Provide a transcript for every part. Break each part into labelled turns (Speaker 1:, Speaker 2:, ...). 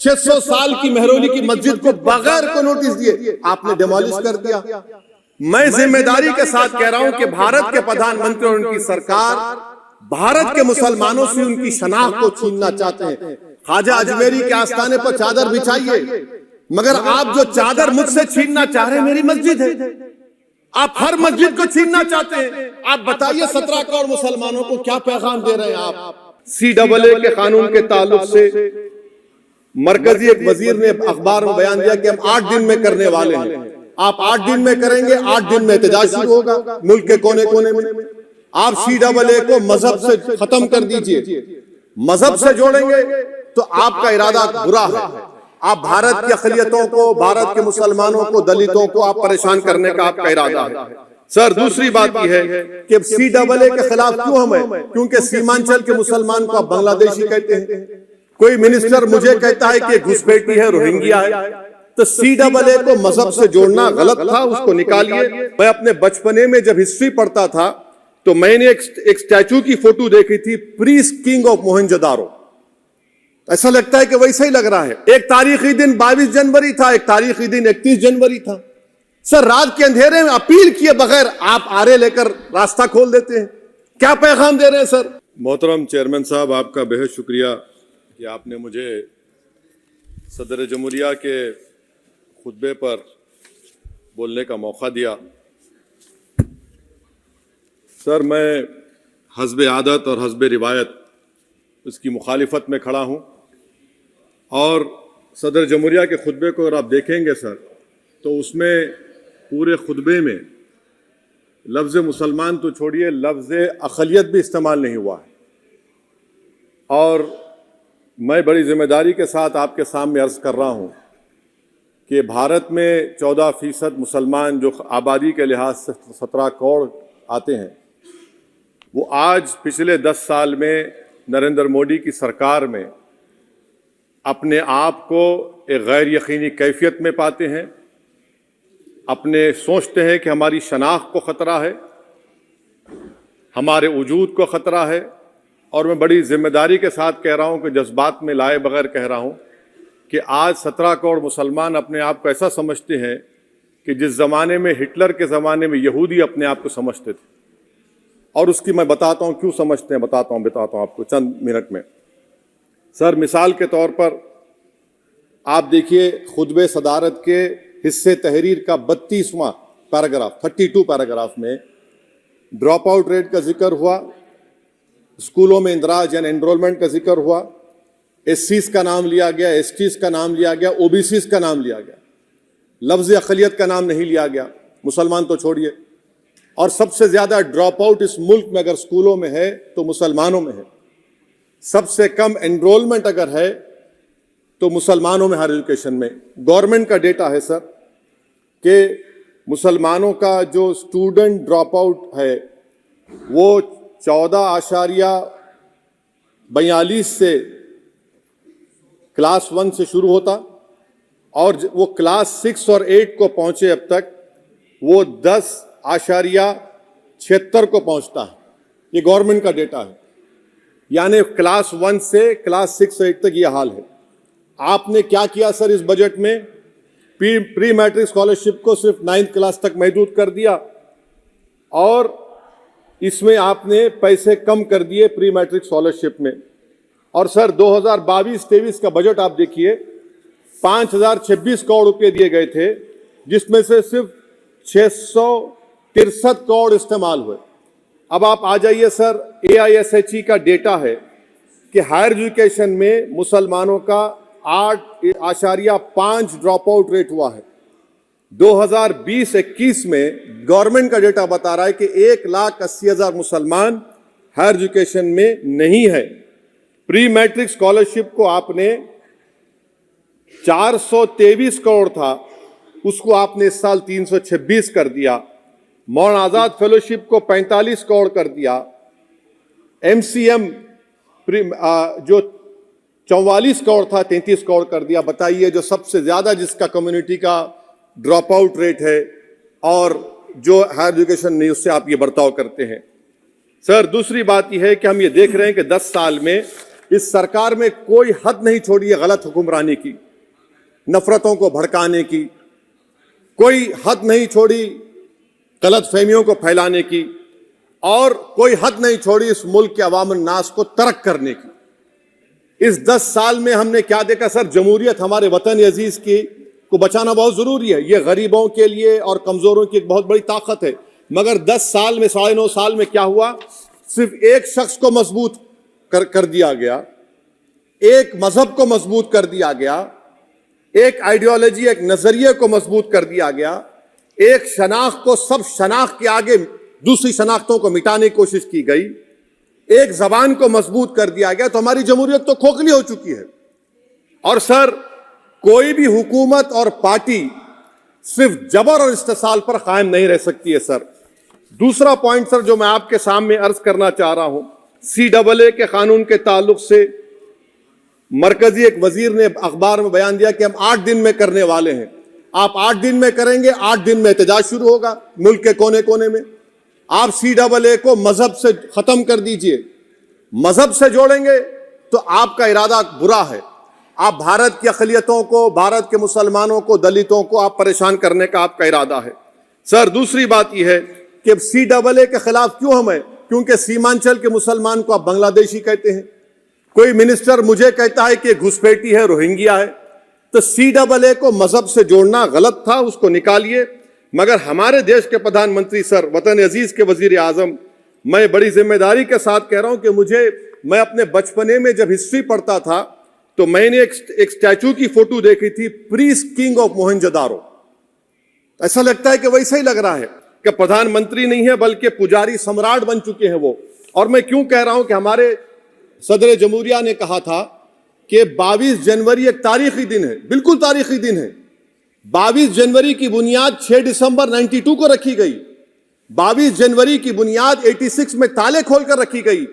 Speaker 1: 600 साल की मेहरौली की मस्जिद को बगैर को नोटिस दिए आपने डिमोलिश कर दिया। मैं जिम्मेदारी के साथ कह रहा हूं कि भारत के प्रधानमंत्री और उनकी सरकार भारत के मुसलमानों से उनकी शनाख्त को छीनना चाहते हैं। ख्वाजा अजमेरी के आस्थाने पर चादर बिछाइए, मगर आप जो चादर मुझसे छीनना चाह रहे हैं मेरी मस्जिद है, आप हर मस्जिद को छीनना चाहते हैं। आप बताइए 17 करोड़ मुसलमानों को क्या पैगाम दे रहे हैं आप। CAA के कानून के ताल्लुक से मरकजी एक वजीर ने अखबार में बयान दिया कि हम 8 दिन में करने वाले हैं। आप 8 दिन में करेंगे, 8 दिन में एहतजाज शुरू होगा मुल्क के कोने कोने में। आप CAA को मजहब से खत्म कर दीजिए, मजहब से जोड़ेंगे तो आपका इरादा बुरा है। आप भारत की अक़लियतों को, भारत के मुसलमानों को, दलितों को आप परेशान करने का आपका इरादा है। सर दूसरी बात यह है कि CAA के खिलाफ क्यों हम हैं? क्योंकि सीमांचल के मुसलमान को आप बांग्लादेशी कहते हैं। कोई मिनिस्टर मुझे कहता है कि घुसपैठी है, रोहिंग्या है, तो CAA को मजहब से जोड़ना गलत था, उसको निकालिए। मैं अपने बचपने में जब हिस्ट्री पढ़ता था तो मैंने एक स्टैचू की फोटो देखी थी, प्रीस्ट किंग ऑफ मोहनजोदारो। ऐसा लगता है कि वैसा ही लग रहा है। एक तारीखी दिन 22 जनवरी था, एक तारीखी दिन 31 जनवरी था। सर रात के अंधेरे में अपील किए बगैर आप आरे लेकर रास्ता खोल देते हैं, क्या पैगाम दे रहे हैं सर? मोहतरम चेयरमैन साहब, आपका बेहद शुक्रिया कि आपने मुझे सदर जमहूरिया के खुतबे पर बोलने का मौका दिया। सर मैं हस्ब आदत और हस्ब रिवायत उसकी मुखालिफत में खड़ा हूँ, और सदर जमहूरिया के खुतबे को अगर आप देखेंगे सर तो उसमें पूरे खुतबे में लफ्ज़ मुसलमान तो छोड़िए, लफ्ज़ अक़लियत भी इस्तेमाल नहीं हुआ है। और मैं बड़ी जिम्मेदारी के साथ आपके सामने अर्ज़ कर रहा हूँ कि भारत में 14% मुसलमान जो आबादी के लिहाज से 17 करोड़ आते हैं, वो आज पिछले 10 साल में नरेंद्र मोदी की सरकार में अपने आप को एक गैर यकीनी कैफियत में पाते हैं। अपने सोचते हैं कि हमारी शनाख्त को ख़तरा है, हमारे वजूद को ख़तरा है। और मैं बड़ी जिम्मेदारी के साथ कह रहा हूँ कि जज्बात में लाए बगैर कह रहा हूँ कि आज 17 करोड़ मुसलमान अपने आप को ऐसा समझते हैं कि जिस ज़माने में हिटलर के ज़माने में यहूदी अपने आप को समझते थे। और उसकी मैं बताता हूँ क्यों समझते हैं, बताता हूँ आपको चंद मिनट में। सर मिसाल के तौर पर आप देखिए खुतबे सदारत के हिस्से तहरीर का 32वां पैराग्राफ, 32 पैराग्राफ में ड्रॉप आउट रेट का जिक्र हुआ, स्कूलों में इंदराज यानी एनरोलमेंट का जिक्र हुआ, SCs का नाम लिया गया, STs का नाम लिया गया, OBCs का नाम लिया गया, लफ्ज़ अक़लियत का नाम नहीं लिया गया, मुसलमान तो छोड़िए। और सबसे ज़्यादा ड्रॉप आउट इस मुल्क में अगर स्कूलों में है तो मुसलमानों में है। सबसे कम एनरोलमेंट अगर है तो मुसलमानों में हायर एजुकेशन में। गवर्नमेंट का डेटा है सर कि मुसलमानों का जो स्टूडेंट ड्रॉप आउट है वो 14.42 से क्लास 1 से शुरू होता, और वो क्लास 6 और 8 को पहुंचे अब तक वो 10.76 को पहुंचता है। ये गवर्नमेंट का डेटा है, यानी क्लास 1 से क्लास 6 और 8 तक ये हाल है। आपने क्या किया सर इस बजट में? प्री मैट्रिक स्कॉलरशिप को सिर्फ 9th क्लास तक महदूद कर दिया, और इसमें आपने पैसे कम कर दिए प्री मैट्रिक स्कॉलरशिप में। और सर 2022-23 का बजट आप देखिए, 5026 करोड़ रुपए दिए गए थे, जिसमें से सिर्फ 663 करोड़ इस्तेमाल हुए। अब आप आ जाइए सर, AISHE का डेटा है कि हायर एजुकेशन में मुसलमानों का 8.5 ड्रॉप आउट रेट हुआ है। 2020-21 में गवर्नमेंट का डेटा बता रहा है कि 1,80,000 मुसलमान हायर एजुकेशन में नहीं है। प्री मैट्रिक स्कॉलरशिप को आपने 423 करोड़ था, उसको आपने इस साल 326 कर दिया। मौलाना आजाद फेलोशिप को 45 करोड़ कर दिया। MCM जो 44 करोड़ था 33 करोड़ कर दिया। बताइए, जो सबसे ज्यादा जिसका कम्युनिटी का ड्रॉप आउट रेट है और जो हायर एजुकेशन नहीं, उससे आप ये बर्ताव करते हैं। सर दूसरी बात यह है कि हम ये देख रहे हैं कि 10 साल में इस सरकार में कोई हद नहीं छोड़ी है गलत हुक्मरानी की, नफरतों को भड़काने की, कोई हद नहीं छोड़ी गलत फहमियों को फैलाने की, और कोई हद नहीं छोड़ी इस मुल्क के अवाम नास को तर्क करने की। इस 10 साल में हमने क्या देखा सर? जमहूरियत हमारे वतन अजीज की को बचाना बहुत जरूरी है, ये गरीबों के लिए और कमजोरों की एक बहुत बड़ी ताकत है। मगर 10 साल में 9.5 साल में क्या हुआ? सिर्फ एक शख्स को मजबूत कर दिया गया, एक मजहब को मजबूत कर दिया गया, एक आइडियोलॉजी, एक नजरिए को मजबूत कर दिया गया, एक शनाख्त को सब शनाख्त के आगे दूसरी शनाख्तों को मिटाने की कोशिश की गई, एक जबान को मजबूत कर दिया गया, तो हमारी जमहूरियत तो खोखली हो चुकी है। और सर, कोई भी हुकूमत और पार्टी सिर्फ जबर और इस्तेसाल पर कायम नहीं रह सकती है सर। दूसरा पॉइंट सर जो मैं आपके सामने अर्ज करना चाह रहा हूं, CAA के कानून के ताल्लुक से मरकजी एक वजीर ने अखबार में बयान दिया कि हम 8 दिन में करने वाले हैं। आप 8 दिन में करेंगे, 8 दिन में एहतजाज शुरू होगा मुल्क के कोने कोने में। आप CAA को मजहब से खत्म कर दीजिए, मजहब से जोड़ेंगे तो आपका इरादा बुरा है। आप भारत की अक़लियतों को, भारत के मुसलमानों को, दलितों को आप परेशान करने का आपका इरादा है सर। दूसरी बात यह है कि CAA के खिलाफ क्यों हम हैं? क्योंकि सीमांचल के मुसलमान को आप बांग्लादेशी कहते हैं। कोई मिनिस्टर मुझे कहता है कि घुसपैठी है, रोहिंग्या है, तो CAA को मजहब से जोड़ना गलत था, उसको निकालिए। मगर हमारे देश के प्रधानमंत्री सर, वतन अजीज के वजीर आजम, मैं बड़ी जिम्मेदारी के साथ कह रहा हूं कि मैं अपने बचपने में जब हिस्ट्री पढ़ता था तो मैंने एक स्टैचू की फोटो देखी थी, प्रीस्ट किंग ऑफ मोहनजोदारो। ऐसा लगता है कि वैसा ही लग रहा है कि प्रधानमंत्री नहीं है बल्कि पुजारी सम्राट बन चुके हैं वो। और मैं क्यों कह रहा हूं कि हमारे सदर जमहूरिया ने कहा था कि 22 जनवरी एक तारीखी दिन है, बिल्कुल तारीखी दिन है। 22 जनवरी की बुनियाद 6 दिसंबर 92 को रखी गई। 22 जनवरी की बुनियाद 86 में ताले खोलकर रखी गई।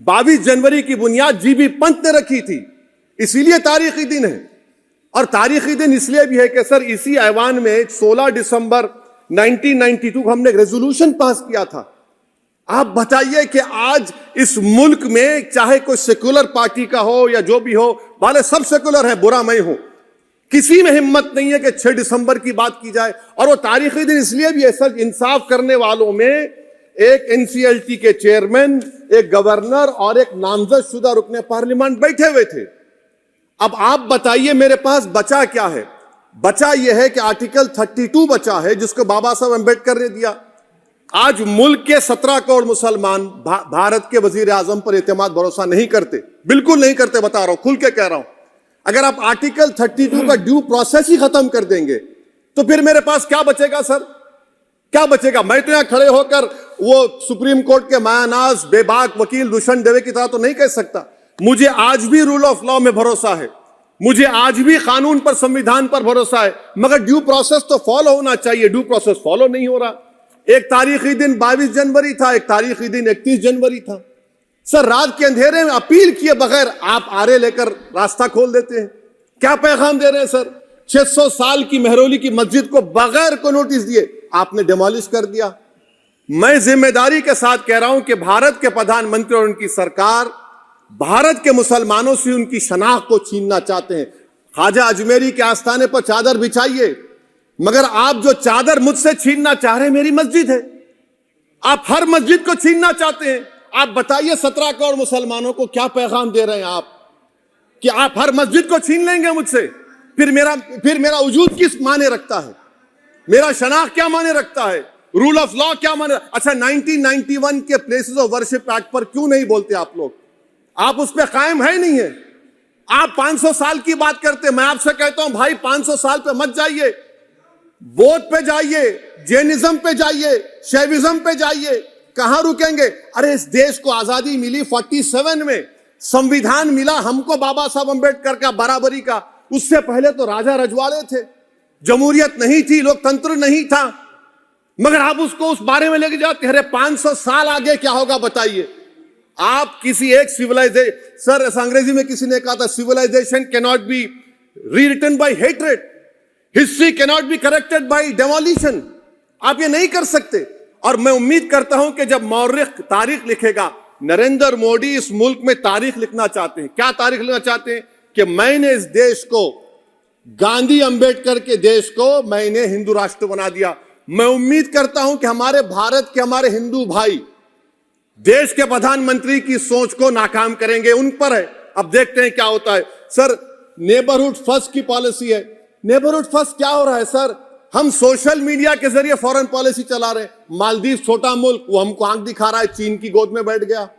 Speaker 1: 22 जनवरी की बुनियाद जीबी पंत ने रखी थी, इसीलिए तारीखी दिन है। और तारीखी दिन इसलिए भी है कि सर इसी ऐवान में 16 दिसंबर 1992 को हमने एक रेजोल्यूशन पास किया था। आप बताइए कि आज इस मुल्क में चाहे कोई सेकुलर पार्टी का हो या जो भी हो, वाले सब सेकुलर है, बुरा मैं हूं, किसी में हिम्मत नहीं है कि 6 दिसंबर की बात की जाए। और वो तारीखी दिन इसलिए भी है सर, इंसाफ करने वालों में एक NCLT के चेयरमैन, एक गवर्नर और एक नामजद शुदा रुकने पार्लियामेंट बैठे हुए थे। अब आप बताइए मेरे पास बचा क्या है? बचा यह है कि आर्टिकल 32 बचा है जिसको बाबा साहब अम्बेडकर ने दिया। आज मुल्क के 17 करोड़ मुसलमान भारत के वजीर आजम पर एतमाद भरोसा नहीं करते, बिल्कुल नहीं करते, बता रहा हूं, खुल के कह रहा हूं। अगर आप आर्टिकल 32 का ड्यू प्रोसेस ही खत्म कर देंगे तो फिर मेरे पास क्या बचेगा सर? क्या बचेगा? मैं तो यहां खड़े होकर वो सुप्रीम कोर्ट के मायानाज बेबाक वकील दुष्यंत दवे की तरह तो नहीं कह सकता। मुझे आज भी रूल ऑफ लॉ में भरोसा है, मुझे आज भी कानून पर, संविधान पर भरोसा है, मगर ड्यू प्रोसेस तो फॉलो होना चाहिए। ड्यू प्रोसेस फॉलो नहीं हो रहा। एक तारीखी दिन 22 जनवरी था, एक तारीखी दिन 31 जनवरी था। सर रात के अंधेरे में अपील किए बगैर आप आरे लेकर रास्ता खोल देते हैं। क्या पैगाम दे रहे हैं सर? 600 साल की मेहरौली की मस्जिद को बगैर को नोटिस दिए आपने डिमोलिश कर दिया। मैं जिम्मेदारी के साथ कह रहा हूं कि भारत के प्रधानमंत्री और उनकी सरकार भारत के मुसलमानों से उनकी शनाख्त को छीनना चाहते हैं। ख्वाजा अजमेरी के आस्थाने पर चादर बिछाइए, मगर आप जो चादर मुझसे छीनना चाह रहे हैं मेरी मस्जिद है। आप हर मस्जिद को छीनना चाहते हैं। आप बताइए 17 करोड़ मुसलमानों को क्या पैगाम दे रहे हैं आप कि आप हर मस्जिद को छीन लेंगे मुझसे? फिर मेरा वजूद किस माने रखता है? मेरा शनाख्त क्या माने रखता है? रूल ऑफ लॉ क्या माने? अच्छा, 1991 के प्लेसेस ऑफ वर्शिप एक्ट पर क्यों नहीं बोलते आप लोग? आप उस पर कायम है नहीं है। आप 500 साल की बात करते। मैं आपसे कहता हूं भाई 500 साल पे मत जाइए, बौद्ध पे जाइए, जैनिज्म पे जाइए, शैविज्म पे जाइए। कहां रुकेंगे? अरे इस देश को आजादी मिली 47 में, संविधान मिला हमको बाबा साहब अम्बेडकर का बराबरी का। उससे पहले तो राजा रजवाड़े थे, जमहूरियत नहीं थी, लोकतंत्र नहीं था, मगर आप उसको उस बारे में लेके जाते। अरे 500 साल आगे क्या होगा बताइए? आप किसी एक सिविलाइजेशन, सर अंग्रेजी में किसी ने कहा था, civilisation can not be rewritten by hatred, history can not be corrected by demolition. आप ये नहीं कर सकते। और मैं उम्मीद करता हूं कि जब मौर्ख तारीख लिखेगा नरेंद्र मोदी इस मुल्क में तारीख लिखना चाहते हैं। क्या तारीख लिखना चाहते हैं? कि मैंने इस देश को, गांधी अंबेडकर के देश को मैंने हिंदू राष्ट्र बना दिया। मैं उम्मीद करता हूं कि हमारे भारत के हमारे हिंदू भाई देश के प्रधानमंत्री की सोच को नाकाम करेंगे। उन पर है, अब देखते हैं क्या होता है। सर, नेबरहुड फर्स्ट की पॉलिसी है। नेबरहुड फर्स्ट क्या हो रहा है सर? हम सोशल मीडिया के जरिए फॉरेन पॉलिसी चला रहे हैं। मालदीव छोटा मुल्क, वो हमको आंख दिखा रहा है, चीन की गोद में बैठ गया।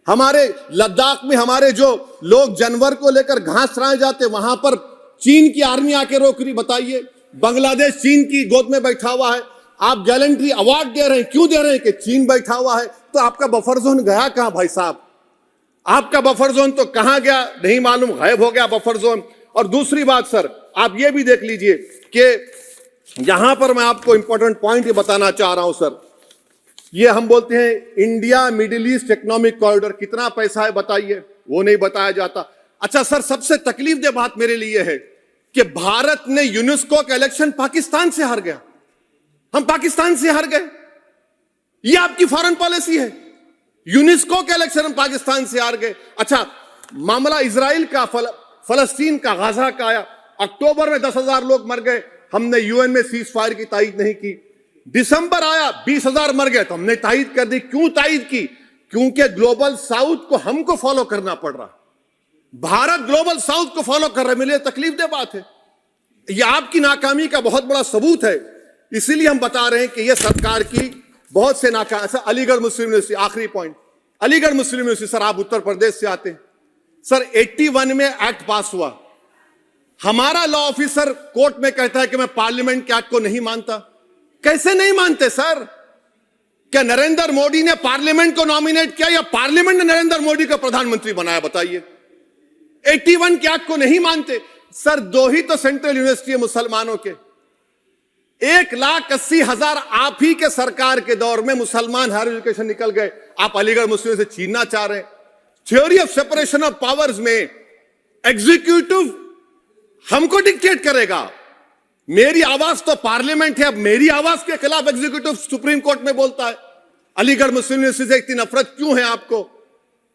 Speaker 1: हमारे लद्दाख में हमारे जो लोग जानवर को लेकर घास चराए जाते, वहां पर चीन की आर्मी आके रोक रही। बताइए, बांग्लादेश चीन की गोद में बैठा हुआ है। आप गैलेंट्री अवार्ड दे रहे हैं, क्यों दे रहे हैं? कि चीन बैठा हुआ है। तो आपका बफर जोन गया कहां भाई साहब? आपका बफर जोन तो कहां गया नहीं मालूम, गायब हो गया बफर जोन। और दूसरी बात सर, आप ये भी देख लीजिए कि यहां पर मैं आपको इंपॉर्टेंट पॉइंट ये बताना चाह रहा हूं सर। ये हम बोलते हैं India middle east economic corridor, कितना पैसा है बताइए? वो नहीं बताया जाता। अच्छा सर, सबसे तकलीफ दे बात मेरे लिए है कि भारत ने यूनेस्को का इलेक्शन पाकिस्तान से हार गया। हम पाकिस्तान से हार गए, ये आपकी फॉरेन पॉलिसी है। यूनेस्को के इलेक्शन हम पाकिस्तान से हार गए। अच्छा, मामला इजराइल का, फलस्तीन का, गाजा का आया। अक्टूबर में 10,000 लोग मर गए, हमने यूएन में सीज फायर की तायीद नहीं की। दिसंबर आया, 20,000 मर गए, तो हमने तायीद कर दी। क्यों तायीद की? क्योंकि ग्लोबल साउथ को हमको फॉलो करना पड़ रहा। भारत ग्लोबल साउथ को फॉलो कर रहा है। मेरे लिए तकलीफ दे बात है। यह आपकी नाकामी का बहुत बड़ा सबूत है। इसीलिए हम बता रहे हैं कि यह सरकार की बहुत से नाकाम। सर, अलीगढ़ मुस्लिम यूनिवर्सिटी, आखिरी पॉइंट, अलीगढ़ मुस्लिम यूनिवर्सिटी। सर, आप उत्तर प्रदेश से आते हैं। सर, 81 में एक्ट पास हुआ। हमारा लॉ ऑफिसर कोर्ट में कहता है कि मैं पार्लियामेंट के एक्ट को नहीं मानता। कैसे नहीं मानते सर? क्या नरेंद्र मोदी ने पार्लियामेंट को नॉमिनेट किया या पार्लियामेंट ने नरेंद्र मोदी को प्रधानमंत्री बनाया? बताइए। 81 के एक्ट को नहीं मानते। सर, 2 ही तो सेंट्रल यूनिवर्सिटी है मुसलमानों के। 1,80,000 आप ही के सरकार के दौर में मुसलमान हायर एजुकेशन निकल गए। आप अलीगढ़ मुस्लिम से छीनना चाह रहे हैं। Theory of separation of powers में एग्जीक्यूटिव हमको डिक्टेट करेगा। मेरी आवाज तो पार्लियामेंट है, अब मेरी आवाज के खिलाफ एग्जीक्यूटिव सुप्रीम कोर्ट में बोलता है। अलीगढ़ मुस्लिम यूनिवर्सिटी से इतनी नफरत क्यों है आपको?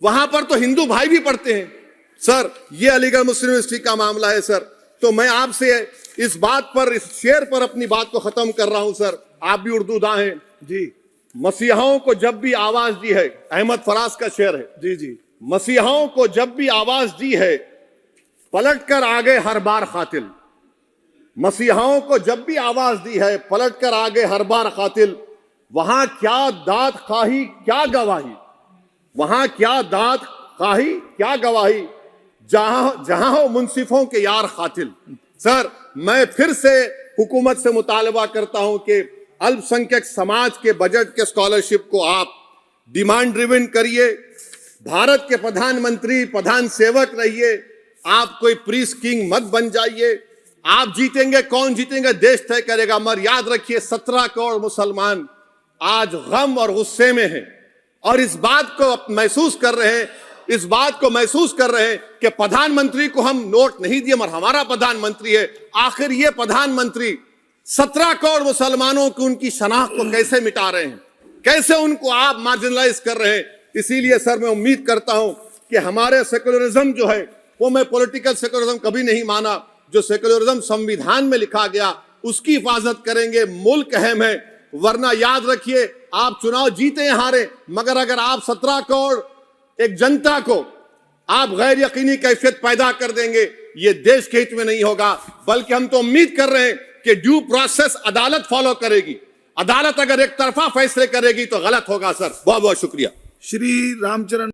Speaker 1: वहां पर तो हिंदू भाई भी पढ़ते हैं। सर, ये अलीगढ़ मुस्लिम यूनिवर्सिटी का मामला है सर। तो मैं आपसे इस बात पर, इस शेर पर अपनी बात को खत्म कर रहा हूं सर। आप भी उर्दू दां हैं जी। मसीहाओं को जब भी आवाज दी है, अहमद फराज का शेर है जी जी, मसीहाओं को जब भी आवाज दी है, पलट कर आ गए हर बार कातिल। मसीहाओं को जब भी आवाज दी है, पलट कर आ गए हर बार कातिल। वहां क्या दाद खाही क्या गवाही, वहां क्या दाद खाही क्या गवाही, जहां हो मुंसिफों के यार कातिल। सर, मैं फिर से हुकूमत से मुतालबा करता हूं कि अल्पसंख्यक समाज के बजट के स्कॉलरशिप को आप डिमांड ड्रिवन करिए। भारत के प्रधानमंत्री, प्रधान सेवक रहिए। आप कोई प्रीस किंग मत बन जाइए। आप जीतेंगे, कौन जीतेंगे देश तय करेगा। मगर याद रखिए, 17 करोड़ मुसलमान आज गम और गुस्से में हैं और इस बात को महसूस कर रहे हैं, इस बात को महसूस कर रहे हैं कि प्रधानमंत्री को हम नोट नहीं दिए मगर हमारा प्रधानमंत्री है। आखिर ये प्रधानमंत्री 17 करोड़ मुसलमानों की उनकी शनाख्त को कैसे मिटा रहे हैं, कैसे उनको आप मार्जिनलाइज कर रहे हैं। इसीलिए सर, मैं उम्मीद करता हूं कि हमारे सेकुलरिज्म जो है, वो मैं पॉलिटिकल सेकुलरिज्म कभी नहीं माना। जो सेकुलरिज्म संविधान में लिखा गया उसकी हिफाजत करेंगे। मुल्क अहम है, वरना याद रखिए, आप चुनाव जीते या हारे, मगर अगर आप 17 करोड़ एक जनता को आप गैर यकीनी कैफियत पैदा कर देंगे, ये देश के हित में नहीं होगा। बल्कि हम तो उम्मीद कर रहे हैं कि ड्यू प्रोसेस अदालत फॉलो करेगी। अदालत अगर एक तरफा फैसले करेगी तो गलत होगा। सर, बहुत बहुत शुक्रिया।
Speaker 2: श्री रामचरण।